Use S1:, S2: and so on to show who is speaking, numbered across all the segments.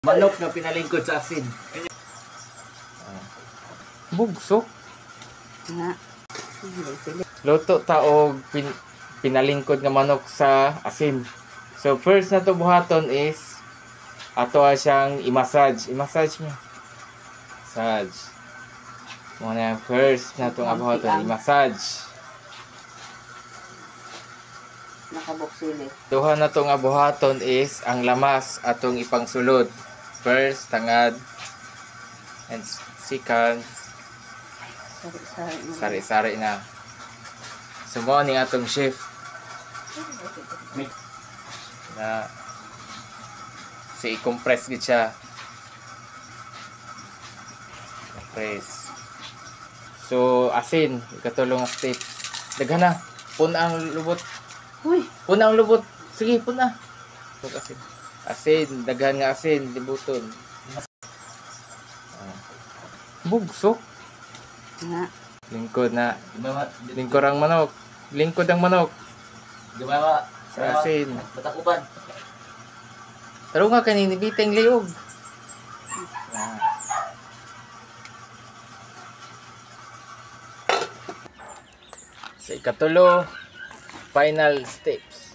S1: Manok na pinalingkod sa asin.
S2: Bugso.
S3: Nga.
S2: Luto taog pinalingkod nga manok sa asin. So first na to buhaton is ato siyang i-massage. I-massage mo. Massage. Muna first na to nga buhaton i-massage.
S3: Nakabuksili.
S2: Duha na to nga buhaton is ang lamas atong ipangsulod. First tangad and second sari-sari na. So mo ni atong shift na si i-compress gid siya. Compress. So asin katulong nga step. Daghan na. Pun ang lubot.
S3: Uy,
S2: Pun ang lubot. Sige, pun na. Pun asin. Asin, daghan nga asin, libuton. Bugso.
S3: nga.
S2: Lingkod na. Lingkod ang manok. Lingkod ang manok.
S1: Gumawa
S2: Sa asin.
S1: Patakupan.
S2: Taro nga kanini biteng liog. Sa ikatulo, final steps.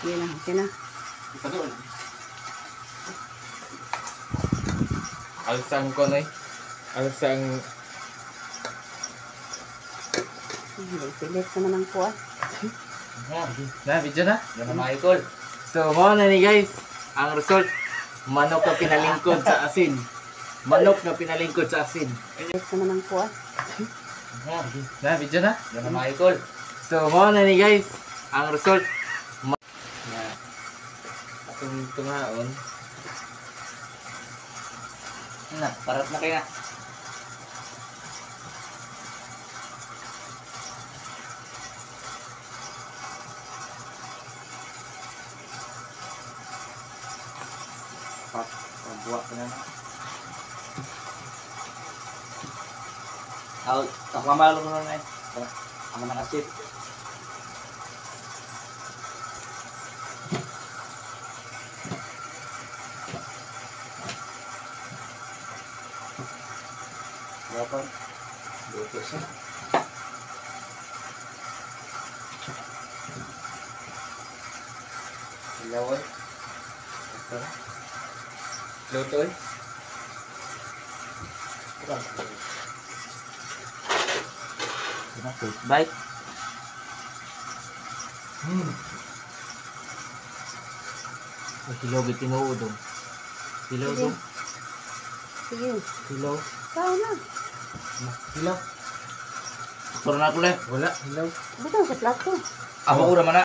S3: Sige na, okay na.
S2: Alsang ko na Alsang
S3: Pilit ka naman po ah.
S2: na, video na.
S1: Yan na Michael.
S2: So, mo na ni guys. Ang result, manok na pinalingkod sa asin. Manok na pinalingkod sa asin.
S3: Pilit ka naman po ah.
S2: Na, video na.
S1: Yan na Michael.
S2: So, mo na ni guys. Ang result, na atong tungaon.
S1: Na, parat na kayo na.
S2: Buat ka na.
S1: Ako mamalo mo na eh. Ako nakasip. Dapat luto siya.
S2: Ilawan. Luto eh.
S1: Bite.
S2: Hilaw gid tinuod dong. Hilaw dong.
S3: Sige.
S2: Hilaw.
S3: Kaya na.
S2: Hilaw.
S1: Puro na ako lang.
S2: Wala, hilaw.
S3: Bitaw sa plato.
S1: Ako ura man na.